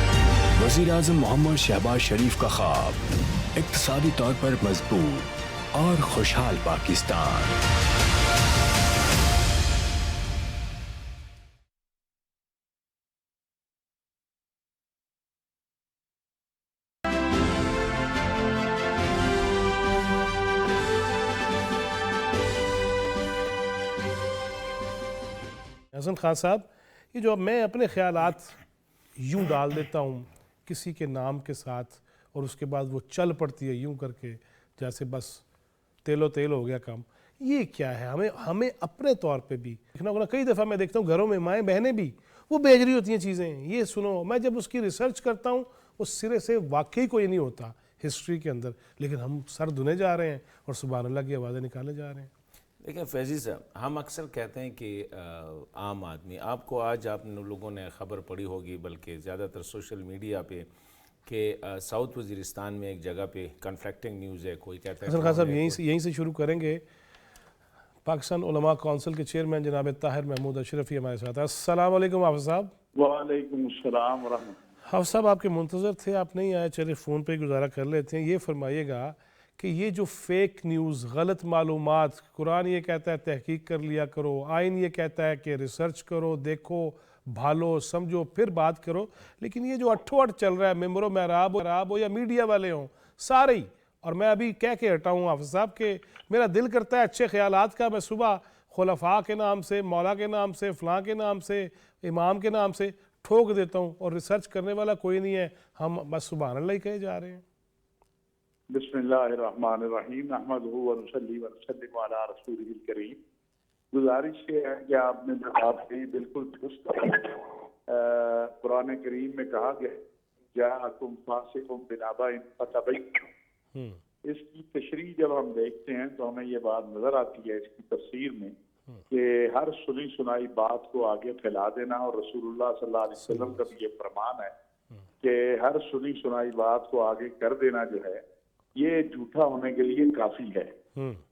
وزیر اعظم محمد شہباز شریف کا خواب اقتصادی طور پر مضبوط اور خوشحال پاکستان. حسن خان صاحب، یہ جو اب میں اپنے خیالات یوں ڈال دیتا ہوں کسی کے نام کے ساتھ، اور اس کے بعد وہ چل پڑتی ہے یوں کر کے جیسے بس تیل و تیل ہو گیا کام، یہ کیا ہے؟ ہمیں اپنے طور پہ بھی دیکھنا ہوگا. کئی دفعہ میں دیکھتا ہوں گھروں میں مائیں بہنیں بھی وہ بھیج رہی ہوتی ہیں چیزیں، یہ سنو. میں جب اس کی ریسرچ کرتا ہوں وہ سرے سے واقعی کوئی نہیں ہوتا ہسٹری کے اندر، لیکن ہم سر دھنے جا رہے ہیں اور سبحان اللہ کی آوازیں نکالے جا رہے ہیں. دیکھیں فیضی صاحب، ہم اکثر کہتے ہیں کہ عام آدمی، آپ کو آج آپ لوگوں نے خبر پڑھی ہوگی بلکہ زیادہ تر سوشل میڈیا پہ، کہ ساؤتھ وزیرستان میں ایک جگہ پہ کنفلکٹنگ نیوز ہے. کوئی کہتا ہے حسن خان صاحب یہیں سے شروع کریں گے. پاکستان علماء کونسل کے چیئرمین جناب طاہر محمود اشرفی ہمارے ساتھ ہیں. السلام علیکم حافظ صاحب. وعلیکم السلام ورحمۃ اللہ. حافظ صاحب آپ کے منتظر تھے، آپ نہیں آئے، چلے فون پہ ہی گزارا کر لیتے ہیں. یہ فرمائیے گا کہ یہ جو فیک نیوز، غلط معلومات، قرآن یہ کہتا ہے تحقیق کر لیا کرو، آئین یہ کہتا ہے کہ ریسرچ کرو، دیکھو، بھالو، سمجھو، پھر بات کرو، لیکن یہ جو اٹھو اٹھ چل رہا ہے، ممبر و محراب ہو یا میڈیا والے ہوں، سارے ہی. اور میں ابھی کہہ کے ہٹا ہوں حافظ صاحب کہ میرا دل کرتا ہے اچھے خیالات کا میں صبح خلفاء کے نام سے، مولا کے نام سے، فلاں کے نام سے، امام کے نام سے ٹھوک دیتا ہوں، اور ریسرچ کرنے والا کوئی نہیں ہے، ہم بس سبحان اللہ ہی کہے جا رہے ہیں. بسم اللہ الرحمن الرحیم، نحمدہ ونصلی ونسلم علی رسولہ الکریم. گزارش یہ ہے کہ آپ نے جو بات کہی بالکل درست ہے. قرآن کریم میں کہا گیا جاءکم فاسق بنبأ فتبینوا. اس کی تشریح جب ہم دیکھتے ہیں تو ہمیں یہ بات نظر آتی ہے اس کی تفسیر میں کہ ہر سنی سنائی بات کو آگے پھیلا دینا، اور رسول اللہ صلی اللہ علیہ وسلم کا بھی یہ فرمان ہے کہ ہر سنی سنائی بات کو آگے کر دینا جو ہے یہ جھوٹا ہونے کے لیے کافی ہے۔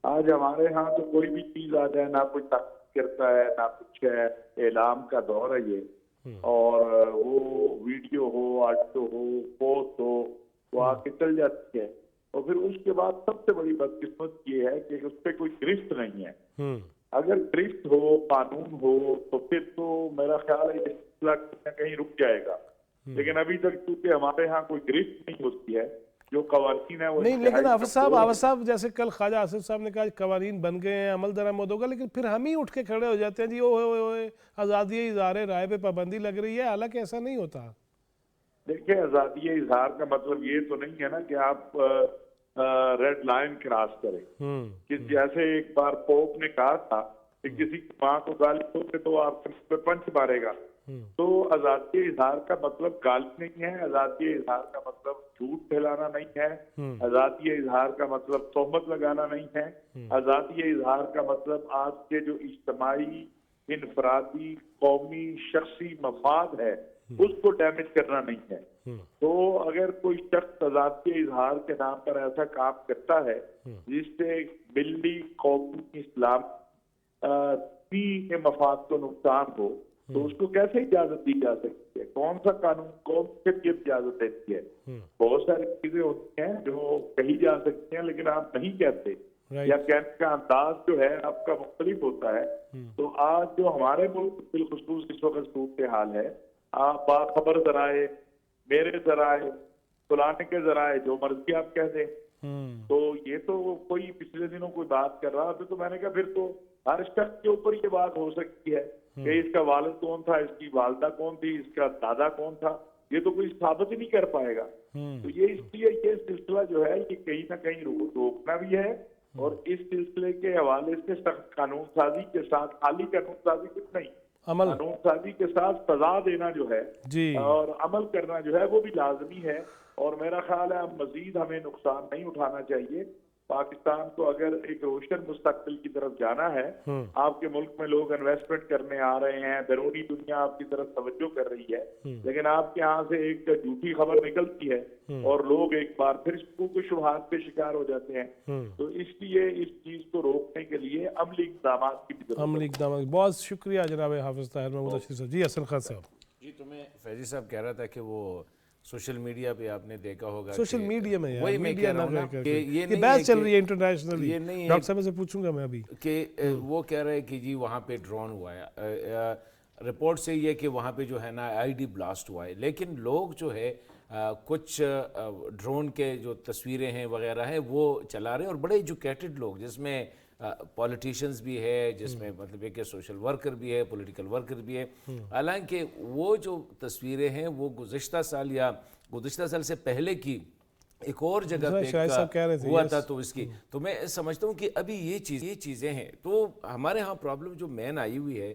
آج ہمارے ہاں تو کوئی بھی چیز آ جائے، نہ کوئی تحقیق کرتا ہے نہ کچھ ہے، اعلام کا دور ہے یہ، اور وہ ویڈیو ہو، آڈیو ہو، پوسٹ ہو، وہ آ کے چل جاتی ہے، اور پھر اس کے بعد سب سے بڑی بدقسمت یہ ہے کہ اس پہ کوئی گرفت نہیں ہے۔ اگر گرفت ہو، قانون ہو، تو پھر تو میرا خیال ہے یہ سلسلہ کہیں نہ کہیں رک جائے گا، لیکن ابھی تک چونکہ ہمارے ہاں کوئی گرفت نہیں ہوتی ہے، جو قوانین ہے وہ نہیں، لیکن حافظ صاحب جیسے کل خواجہ آصف صاحب نے کہا قوانین بن گئے ہیں، عمل درآمد ہوگا، لیکن پھر ہم ہی اٹھ کے کھڑے ہو جاتے ہیں جی اوے آزادی اظہار رائے پہ پابندی لگ رہی ہے، حالانکہ ایسا نہیں ہوتا۔ دیکھیں، آزادی اظہار کا مطلب یہ تو نہیں ہے نا کہ آپ ریڈ لائن کراس کریں، کہ جیسے ایک بار پوپ نے کہا تھا کہ کسی کی ماں کو گالی دو تو آپ پہ پنچ مارے گا، تو آزادی اظہار کا مطلب گالی نہیں ہے، آزادی اظہار کا مطلب جھوٹ پھیلانا نہیں ہے، آزادی اظہار کا مطلب تہمت لگانا نہیں ہے، آزادی اظہار کا مطلب آج کے جو اجتماعی، انفرادی، قومی، شخصی مفاد ہے اس کو ڈیمیج کرنا نہیں ہے۔ تو اگر کوئی شخص آزادی اظہار کے نام پر ایسا کام کرتا ہے جس سے ملی، قومی، اسلام کے مفاد کو نقصان ہو، تو اس کو کیسے اجازت دی جا سکتی ہے؟ کون سا قانون کون سے اجازت دیتی ہے؟ بہت ساری چیزیں ہوتی ہیں جو کہی جا سکتی ہیں لیکن آپ نہیں کہتے، یا کہنے کا انداز جو ہے آپ کا مختلف ہوتا ہے۔ تو آج جو ہمارے ملک بالخصوص اس وقت صورتحال ہے، آپ باخبر ذرائع، میرے ذرائع، فلانے کے ذرائع، جو مرضی آپ کہہ دیں، تو یہ تو کوئی پچھلے دنوں کوئی بات کر رہا تھا، تو میں نے کہا پھر تو ہر شخص کے اوپر یہ بات ہو سکتی ہے کہ اس کا والد کون تھا، اس کی والدہ کون تھی، اس کا دادا کون تھا، یہ تو کوئی ثابت ہی نہیں کر پائے گا۔ تو یہ اس لیے یہ سلسلہ جو ہے یہ کہیں نہ کہیں روکنا بھی ہے، اور اس سلسلے کے حوالے سے سخت قانون سازی کے ساتھ، خالی قانون سازی کچھ نہیں، قانون سازی کے ساتھ سزا دینا جو ہے اور عمل کرنا جو ہے وہ بھی لازمی ہے، اور میرا خیال ہے مزید ہمیں نقصان نہیں اٹھانا چاہیے۔ پاکستان کو اگر ایک روشن مستقبل کی طرف جانا ہے، آپ کے ملک میں لوگ انویسٹمنٹ کرنے آ رہے ہیں، بیرونی دنیا آپ کی طرف توجہ کر رہی ہے، لیکن آپ کے ہاں سے ایک جھوٹی خبر نکلتی ہے اور لوگ ایک بار پھر شکوک و شبہات کے شکار ہو جاتے ہیں۔ تو اس لیے اس چیز کو روکنے کے لیے عملی اقدامات کی بھی ضرورت ہے۔ عملی اقدامات، بہت شکریہ جناب حافظ طاہر محمود اشرف صاحب۔ جی حسن خان صاحب۔ جی، تمہیں فیضی صاحب کہہ رہا تھا کہ وہ سوشل میڈیا پہ آپ نے دیکھا ہوگا، سوشل میڈیا میں وہی میں کہہ رہا ہوں نا کہ یہ بحث چل رہی ہے انٹرنیشنلی، یہ نہیں ہے ڈاکٹر صاحب سے پوچھوں گا میں ابھی کہ وہ کہہ رہے کہ جی وہاں پہ ڈرون ہوا ہے، رپورٹ سے یہ کہ وہاں پہ جو ہے نا آئی ڈی بلاسٹ ہوا ہے، لیکن لوگ جو ہے کچھ ڈرون کے جو تصویریں ہیں وغیرہ ہیں وہ چلا رہے ہیں، اور بڑے ایجوکیٹڈ لوگ، جس میں پولیٹیشینز بھی ہے، جس میں مطلب ہے کہ سوشل ورکر بھی ہے، پولیٹیکل ورکر بھی ہے، حالانکہ وہ جو تصویریں ہیں وہ گزشتہ سال یا گزشتہ سال سے پہلے کی ایک اور جگہ پہ ہوا تھا، تو اس کی تو میں سمجھتا ہوں کہ ابھی یہ چیزیں ہیں۔ تو ہمارے ہاں پرابلم جو مین آئی ہوئی ہے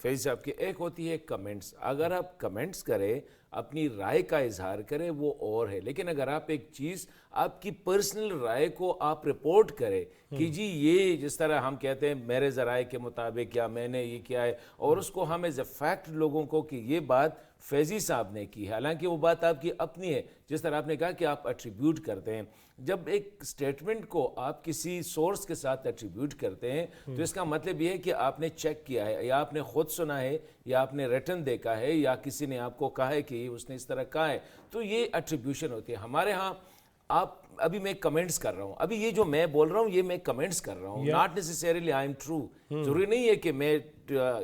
فیض صاحب کی، ایک ہوتی ہے کمنٹس، اگر آپ کمنٹس کریں، اپنی رائے کا اظہار کریں وہ اور ہے، لیکن اگر آپ ایک چیز، آپ کی پرسنل رائے کو آپ رپورٹ کریں کہ جی یہ جس طرح ہم کہتے ہیں میرے ذرائع کے مطابق یا میں نے یہ کیا ہے، اور اس کو ہم ایز اے فیکٹ لوگوں کو کہ یہ بات فیضی صاحب نے کی ہے، حالانکہ وہ بات آپ کی اپنی ہے، جس طرح آپ نے کہا کہ آپ ایٹریبیوٹ کرتے ہیں، جب ایک سٹیٹمنٹ کو آپ کسی سورس کے ساتھ ایٹریبیوٹ کرتے ہیں تو اس کا مطلب یہ ہے کہ آپ نے چیک کیا ہے، یا آپ نے خود سنا ہے، یا آپ نے ریٹن دیکھا ہے، یا کسی نے آپ کو کہا ہے کہ اس نے اس طرح کہا ہے، تو یہ ایٹریبیوشن ہوتی ہے۔ ہمارے ہاں آپ ابھی میں کمنٹس کر رہا ہوں، ابھی یہ جو میں بول رہا ہوں یہ میں کمنٹس کر رہا ہوں، ناٹ نیسیسریلی آئی ایم ٹرو، ضروری نہیں ہے کہ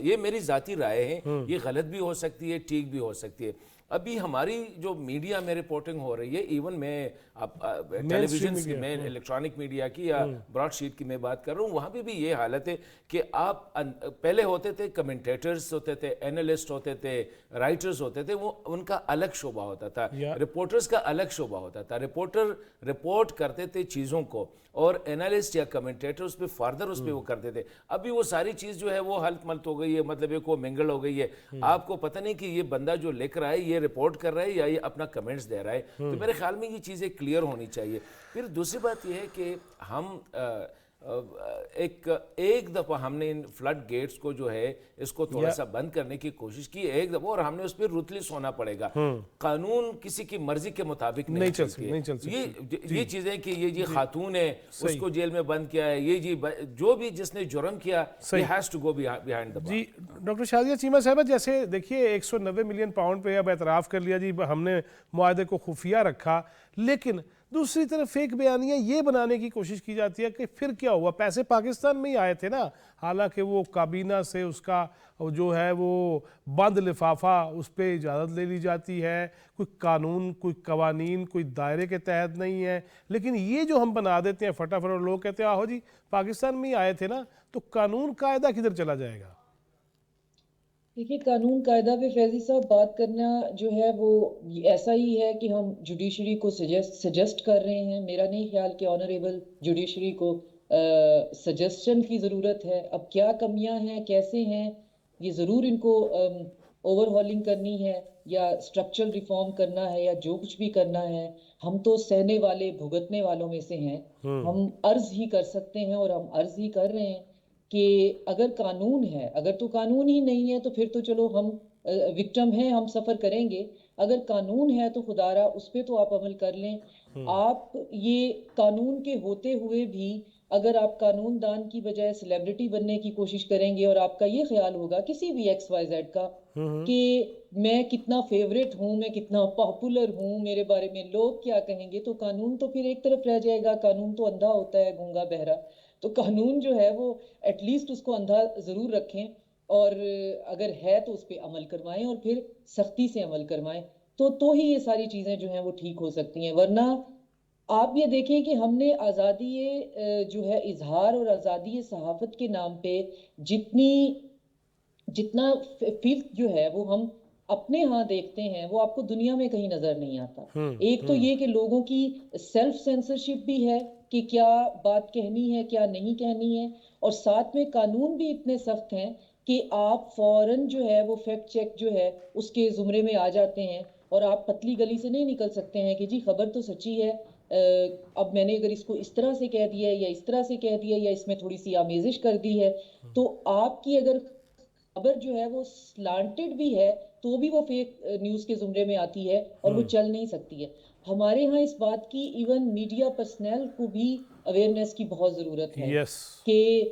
یہ میری ذاتی رائے ہے، یہ غلط بھی ہو سکتی ہے، ٹھیک بھی ہو سکتی ہے۔ ابھی ہماری جو میڈیا میں رپورٹنگ ہو رہی ہے، ایون میں ٹیلی ویژن کی، میں الیکٹرانک میڈیا کی یا براڈ شیٹ کی میں بات کر رہا ہوں، وہاں پہ بھی یہ حالت ہے کہ آپ پہلے ہوتے تھے کمنٹیٹرز ہوتے تھے، اینالسٹ ہوتے تھے، رائٹرز ہوتے تھے، وہ ان کا الگ شعبہ ہوتا تھا، رپورٹرز کا الگ شعبہ ہوتا تھا، رپورٹر رپورٹ کرتے تھے چیزوں کو، اور اینالسٹ یا کمنٹیٹر اس پہ فاردر اس پہ وہ کرتے تھے۔ ابھی وہ ساری چیز جو ہے وہ ہلت ملت ہو گئی ہے، مطلب ایک وہ منگل ہو گئی ہے، آپ کو پتہ نہیں کہ یہ بندہ جو لکھ رہا ہے یہ رپورٹ کر رہا ہے یا یہ اپنا کمنٹس دے رہا ہے، تو میرے خیال میں یہ چیزیں کلیئر ہونی چاہیے۔ پھر دوسری بات یہ ہے کہ ہم ایک دفعہ ہم نے ان فلڈ گیٹس کو جو ہے اس کو تھوڑا سا بند کرنے کی کوشش کی ایک دفعہ, اور ہم نے اس پہ روتلیس ہونا پڑے گا. قانون کسی کی مرضی کے مطابق نہیں چل سکتی. یہ چیزیں کہ یہ جی خاتون ہے اس کو جیل میں بند کیا ہے, یہ جی جو بھی جس نے جرم کیا he has to go behind the bar. جی ڈاکٹر شازیہ چیمہ صاحبہ, جیسے دیکھیے 190 ملین پاؤنڈ پہ اب اعتراف کر لیا جی ہم نے معاہدے کو خفیہ رکھا, لیکن دوسری طرف فیک بیانیاں یہ بنانے کی کوشش کی جاتی ہے کہ پھر کیا ہوا, پیسے پاکستان میں ہی آئے تھے نا, حالانکہ وہ کابینہ سے اس کا جو ہے وہ بند لفافہ اس پہ اجازت لے لی جاتی ہے, کوئی قانون کوئی قوانین کوئی دائرے کے تحت نہیں ہے, لیکن یہ جو ہم بنا دیتے ہیں فٹافٹ, اور لوگ کہتے ہیں آہو جی پاکستان میں ہی آئے تھے نا, تو قانون قاعدہ کدھر چلا جائے گا؟ دیکھیے قانون قاعدہ پہ فیضی صاحب بات کرنا جو ہے وہ ایسا ہی ہے کہ ہم جوڈیشری کو سجیسٹ کر رہے ہیں. میرا نہیں خیال کہ آنریبل جوڈیشری کو سجیسشن کی ضرورت ہے. اب کیا کمیاں ہیں کیسے ہیں یہ ضرور ان کو اوور ہالنگ کرنی ہے یا اسٹرکچرل ریفارم کرنا ہے یا جو کچھ بھی کرنا ہے. ہم تو سہنے والے بھگتنے والوں میں سے ہیں, ہم عرض ہی کر سکتے ہیں اور ہم عرض ہی کر رہے ہیں کہ اگر قانون ہے, اگر تو قانون ہی نہیں ہے تو پھر تو چلو ہم وکٹم ہیں, ہم سفر کریں گے. اگر قانون ہے تو خدا را اس پہ تو آپ عمل کر لیں. آپ یہ قانون کے ہوتے ہوئے بھی اگر آپ قانون دان کی بجائے سیلیبریٹی بننے کی کوشش کریں گے, اور آپ کا یہ خیال ہوگا کسی بھی ایکس وائی زیڈ کا کہ میں کتنا فیوریٹ ہوں, میں کتنا پاپولر ہوں, میرے بارے میں لوگ کیا کہیں گے, تو قانون تو پھر ایک طرف رہ جائے گا. قانون تو اندھا ہوتا ہے, گونگا بہرا. تو قانون جو ہے وہ ایٹ لیسٹ اس کو اندھا ضرور رکھیں, اور اگر ہے تو اس پہ عمل کروائیں اور پھر سختی سے عمل کروائیں, تو ہی یہ ساری چیزیں جو ہیں وہ ٹھیک ہو سکتی ہیں. ورنہ آپ یہ دیکھیں کہ ہم نے آزادی جو ہے اظہار اور آزادی صحافت کے نام پہ جتنا فلک جو ہے وہ ہم اپنے ہاں دیکھتے ہیں وہ آپ کو دنیا میں کہیں نظر نہیں آتا. ایک تو یہ کہ لوگوں کی سیلف سینسرشپ بھی ہے کہ کیا بات کہنی ہے کیا نہیں کہنی ہے, اور ساتھ میں قانون بھی اتنے سخت ہیں کہ آپ فوراً جو ہے وہ فیکٹ چیک جو ہے اس کے زمرے میں آ جاتے ہیں, اور آپ پتلی گلی سے نہیں نکل سکتے ہیں کہ جی خبر تو سچی ہے, اب میں نے اگر اس کو اس طرح سے کہہ دیا ہے یا اس طرح سے کہہ دیا یا اس میں تھوڑی سی آمیزش کر دی ہے, تو آپ کی اگر خبر جو ہے وہ سلانٹڈ بھی ہے تو بھی وہ فیک نیوز کے زمرے میں آتی ہے اور وہ چل نہیں سکتی ہے. ہمارے ہاں اس بات کی ایون میڈیا پرسنل کو بھی اویئرنیس کی بہت ضرورت ہے کہ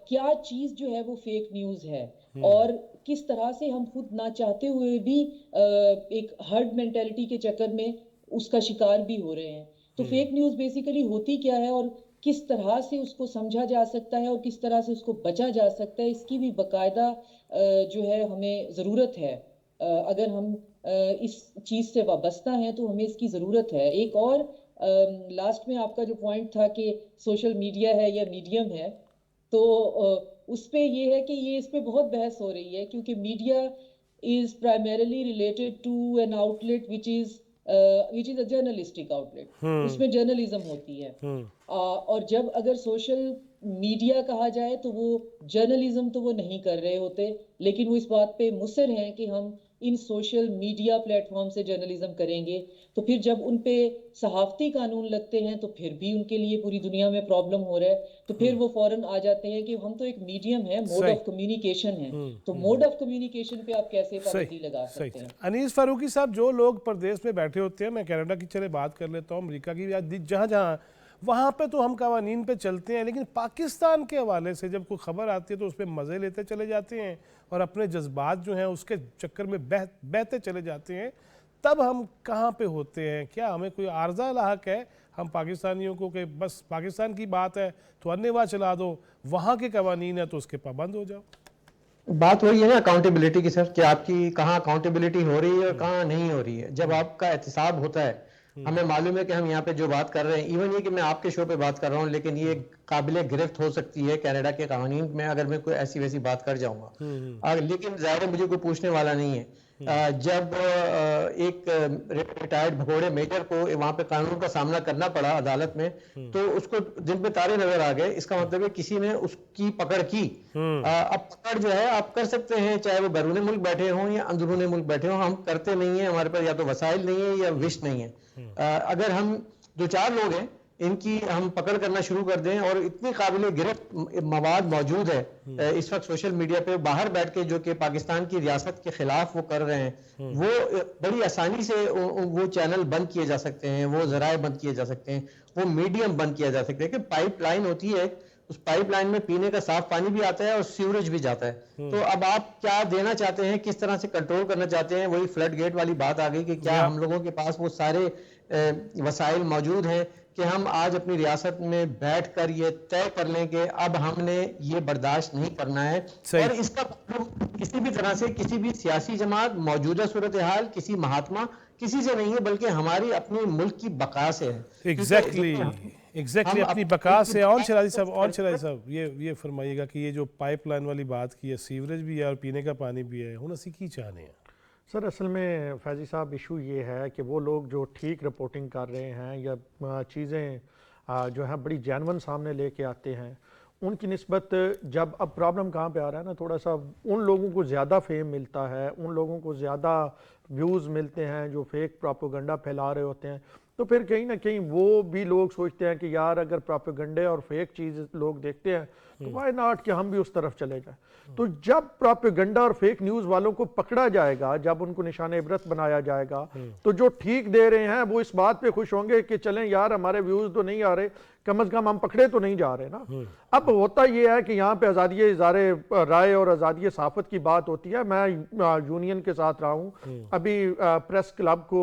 کیا چیز جو ہے وہ فیک نیوز ہے, اور کس طرح سے ہم خود نہ چاہتے ہوئے بھی ایک ہرڈ مینٹیلٹی کے چکر میں اس کا شکار بھی ہو رہے ہیں. تو فیک نیوز بیسیکلی ہوتی کیا ہے اور کس طرح سے اس کو سمجھا جا سکتا ہے اور کس طرح سے اس کو بچا جا سکتا ہے, اس کی بھی باقاعدہ جو ہے ہمیں ضرورت ہے. اگر ہم اس چیز سے وابستہ ہیں تو ہمیں اس کی ضرورت ہے. ایک اور لاسٹ میں آپ کا جو پوائنٹ تھا کہ سوشل میڈیا ہے یا میڈیم ہے, تو اس پہ یہ ہے کہ یہ اس پہ بہت بحث ہو رہی ہے, کیونکہ media is primarily related to an outlet which is a journalistic outlet. اس میں جرنلزم ہوتی ہے, اور جب اگر سوشل میڈیا کہا جائے تو وہ جرنلزم تو وہ نہیں کر رہے ہوتے, لیکن وہ اس بات پہ مصر ہیں کہ ہم ان سوشل میڈیا پلیٹ فارم سے جرنلزم کریں گے. تو پھر جب ان پہ صحافتی قانون لگتے ہیں تو پھر بھی ان کے لیے پوری دنیا میں پرابلم ہو رہا ہے, تو پھر وہ فوراً آ جاتے ہیں کہ ہم تو ایک میڈیم ہے, موڈ آف کمیونیکیشن ہے, تو موڈ آف کمیونیکیشن پہ آپ کیسے پابندی لگا سکتے ہیں. انیس فاروقی صاحب, جو لوگ پردیس میں بیٹھے ہوتے ہیں, میں کینیڈا کی چلے بات کر لیتا ہوں, امریکہ کی, جہاں جہاں وہاں پہ تو ہم قوانین پہ چلتے ہیں, لیکن پاکستان کے حوالے سے جب کوئی خبر آتی ہے تو اس پہ مزے لیتے چلے جاتے ہیں اور اپنے جذبات جو ہیں اس کے چکر میں بہتے چلے جاتے ہیں. تب ہم کہاں پہ ہوتے ہیں؟ کیا ہمیں کوئی عارضہ لاحق ہے ہم پاکستانیوں کو کہ بس پاکستان کی بات ہے تو انیوا چلا دو, وہاں کے قوانین ہے تو اس کے پابند ہو جاؤ؟ بات وہی ہے نا اکاؤنٹیبلٹی کی سر, کہ آپ کی کہاں اکاؤنٹیبلٹی ہو رہی ہے اور کہاں نہیں ہو رہی ہے. جب آپ کا احتساب ہوتا ہے, ہمیں معلوم ہے کہ ہم یہاں پہ جو بات کر رہے ہیں, ایون یہ کہ میں آپ کے شو پہ بات کر رہا ہوں, لیکن یہ قابل گرفت ہو سکتی ہے کینیڈا کے قوانین میں اگر میں کوئی ایسی ویسی بات کر جاؤں گا, لیکن ظاہر ہے مجھے کوئی پوچھنے والا نہیں ہے. جب ایک ریٹائرڈ بھگوڑے میجر کو وہاں پہ قانون کا سامنا کرنا پڑا عدالت میں, تو اس کو دن پہ تارے نظر آ گئے. اس کا مطلب ہے کسی نے اس کی پکڑ کی. اب پکڑ جو ہے آپ کر سکتے ہیں, چاہے وہ بیرون ملک بیٹھے ہوں یا اندرون ملک بیٹھے ہوں, ہم کرتے نہیں ہیں, ہمارے پاس یا تو وسائل نہیں ہیں یا وش نہیں ہے. اگر ہم دو چار لوگ ہیں ان کی ہم پکڑ کرنا شروع کر دیں، اور اتنی قابل گرفت مواد موجود ہے اس وقت سوشل میڈیا پہ باہر بیٹھ کے جو کہ پاکستان کی ریاست کے خلاف وہ کر رہے ہیں، وہ بڑی آسانی سے وہ چینل بند کیے جا سکتے ہیں، وہ ذرائع بند کیے جا سکتے ہیں، وہ میڈیم بند کیا جا سکتا ہے. کہ پائپ لائن ہوتی ہے، اس پائپ لائن میں پینے کا صاف پانی بھی آتا ہے اور سیوریج بھی جاتا ہے. تو اب آپ کیا دینا چاہتے ہیں، کس طرح سے کنٹرول کرنا چاہتے ہیں؟ وہی فلڈ گیٹ والی بات آ گئی کہ کیا ہم لوگوں کے پاس وہ سارے وسائل موجود ہیں کہ ہم آج اپنی ریاست میں بیٹھ کر یہ طے کر لیں کہ اب ہم نے یہ برداشت نہیں کرنا ہے. اور اس کا کسی بھی طرح سے کسی بھی سیاسی جماعت، موجودہ صورتحال، کسی مہاتما، کسی سے نہیں ہے، بلکہ ہماری اپنے ملک کی بقا سے ہے. ایگزیکٹلی اپنی بقا سے. اور شرازی صاحب یہ فرمائیے گا کہ یہ جو پائپ لائن والی بات کی ہے، سیوریج بھی ہے اور پینے کا پانی بھی ہے، ہن اسی کی چاہنے ہیں؟ سر اصل میں فیضی صاحب ایشو یہ ہے کہ وہ لوگ جو ٹھیک رپورٹنگ کر رہے ہیں یا چیزیں جو ہیں بڑی جینون سامنے لے کے آتے ہیں، ان کی نسبت جب اب پرابلم کہاں پہ آ رہا ہے نا، تھوڑا سا ان لوگوں کو زیادہ فیم ملتا ہے، ان لوگوں کو زیادہ ویوز ملتے ہیں جو فیک پراپوگنڈا پھیلا رہے ہوتے ہیں. تو پھر کہیں نہ کہیں وہ بھی لوگ سوچتے ہیں کہ یار اگر پراپیگنڈے اور فیک چیز لوگ دیکھتے ہیں تو وائی ناٹ کہ ہم بھی اس طرف چلے جائیں. تو جب پراپیگنڈا اور فیک نیوز والوں کو پکڑا جائے گا، جب ان کو نشان عبرت بنایا جائے گا، تو جو ٹھیک دے رہے ہیں وہ اس بات پہ خوش ہوں گے کہ چلیں یار ہمارے ویوز تو نہیں آ رہے، کم از کم ہم پکڑے تو نہیں جا رہے نا. اب ہوتا یہ ہے کہ یہاں پہ آزادی اظہار رائے اور آزادی صحافت کی بات ہوتی ہے. میں یونین کے ساتھ رہا ہوں، ابھی پریس کلب کو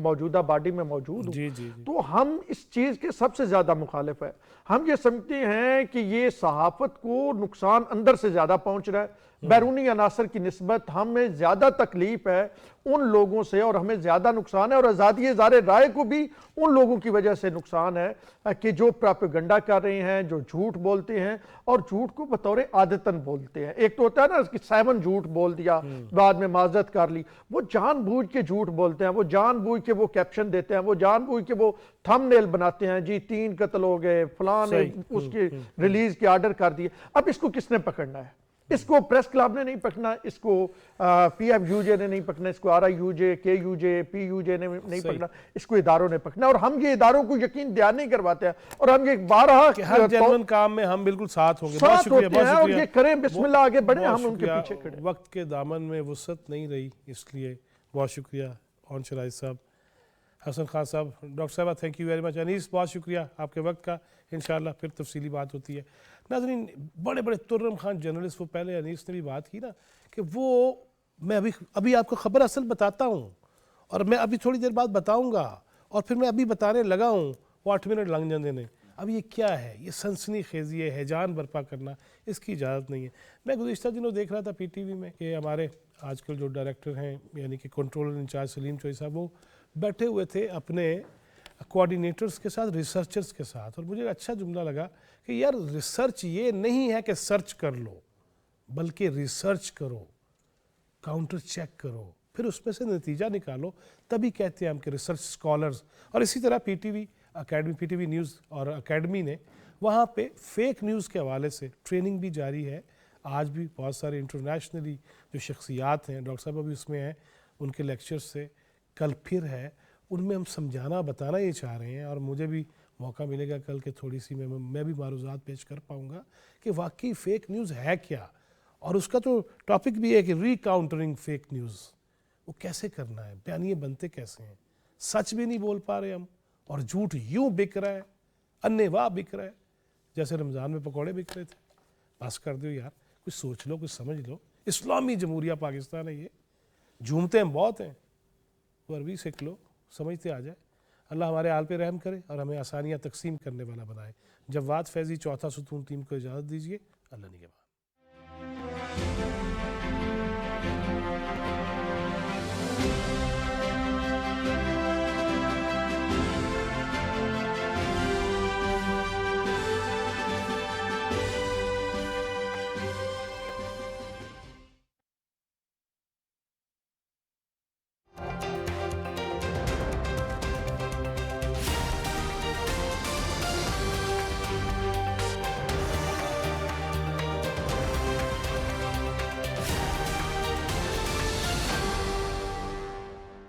موجودہ باڈی میں موجود ہوں. تو ہم اس چیز کے سب سے زیادہ مخالف ہیں. ہم یہ سمجھتے ہیں کہ یہ صحافت کو نقصان اندر سے زیادہ پہنچ رہا ہے. بیرونی عناصر کی نسبت ہمیں زیادہ تکلیف ہے ان لوگوں سے، اور ہمیں زیادہ نقصان ہے، اور آزادی اظہار رائے کو بھی ان لوگوں کی وجہ سے نقصان ہے کہ جو پراپیگنڈا کر رہے ہیں، جو جھوٹ بولتے ہیں اور جھوٹ کو بطور عادتاً بولتے ہیں. ایک تو ہوتا ہے نا کہ 7 جھوٹ بول دیا بعد میں معذرت کر لی، وہ جان بوجھ کے جھوٹ بولتے ہیں، وہ جان بوجھ کے وہ کیپشن دیتے ہیں، وہ جان بوجھ کے وہ تھم نیل بناتے ہیں، جی 3 قتل ہو گئے، فلاں نے اس کے ریلیز کے آرڈر کر دیے. اب اس کو کس نے پکڑنا ہے؟ اس کو پریس کلب نے نہیں پکڑنا، اس کو پی ایف یو جے نے نہیں پکڑنا، اس کو آر آئی یو جے، کے یو جے، پی یو جے نے نہیں پکڑنا، اس کو اداروں نے پکڑنا. اور ہم یہ اداروں کو یقین دہانی نہیں کرواتے ہیں، اور ہم یہ بارہا کہ ہر جنون کام میں ہم بالکل ساتھ ہوں گے. بہت شکریہ، اور یہ کریں بسم اللہ آگے بڑھیں، ہم ان کے پیچھے کھڑے. وقت کے دامن میں وسعت نہیں رہی، اس لیے بہت شکریہ اون شرائز صاحب، حسن خان صاحب، ڈاکٹر صاحبہ تھینک یو ویری مچ. انیس بہت شکریہ آپ کے وقت کا، انشاءاللہ پھر تفصیلی بات ہوتی ہے. ناظرین، بڑے بڑے ترم خان جرنلسٹ، وہ پہلے انیس نے بھی بات کی نا کہ وہ میں ابھی آپ کو خبر اصل بتاتا ہوں، اور میں ابھی تھوڑی دیر بعد بتاؤں گا، اور پھر میں ابھی بتانے لگا ہوں، وہ 8 منٹ لگ جاندے نے. اب یہ کیا ہے؟ یہ سنسنی خیزی ہے، ہیجان برپا کرنا، اس کی اجازت نہیں ہے. میں گزشتہ دنوں دیکھ رہا تھا پی ٹی وی میں کہ ہمارے آج کل جو ڈائریکٹر ہیں یعنی کہ کنٹرولر انچارج سلیم چوئی صاحب، وہ بیٹھے ہوئے تھے اپنے کوآرڈینیٹرز کے ساتھ، ریسرچرز کے ساتھ. اور مجھے اچھا جملہ لگا کہ یار ریسرچ یہ نہیں ہے کہ سرچ کر لو، بلکہ ریسرچ کرو، کاؤنٹر چیک کرو، پھر اس میں سے نتیجہ نکالو، تبھی کہتے ہیں ہم کہ ریسرچ سکولرز. اور اسی طرح P T V academy, P T V news اور اکیڈمی نے وہاں پہ فیک نیوز کے حوالے سے ٹریننگ بھی جاری ہے. آج بھی بہت سارے انٹرنیشنلی جو شخصیات ہیں، ڈاکٹر صاحب بھی اس میں ہیں، ان کے لیکچر سے کل پھر ہے، ان میں ہم سمجھانا بتانا یہ چاہ رہے ہیں. اور مجھے بھی موقع ملے گا کل کے تھوڑی سی میں بھی معروضات پیش کر پاؤں گا کہ واقعی فیک نیوز ہے کیا، اور اس کا تو ٹاپک بھی ہے کہ ری کاؤنٹرنگ فیک نیوز، وہ کیسے کرنا ہے، بیانیے بنتے کیسے ہیں، سچ بھی نہیں بول پا رہے ہم، اور جھوٹ یوں بک رہا ہے، انے واہ بک رہا ہے جیسے رمضان میں پکوڑے بک رہے تھے. بس کر دو یار، کچھ سوچ لو، کچھ سمجھ لو. اسلامی جمہوریہ پاکستان ہے یہ، جھومتے ہم بہت ہیں، وہ عربی سیکھ لو، سمجھتے آ جائے. اللہ ہمارے حال پہ رحم کرے اور ہمیں آسانیاں تقسیم کرنے والا بنائے. جواد فیضی، چوتھا ستون ٹیم کو اجازت دیجیے. اللہ نگہبان.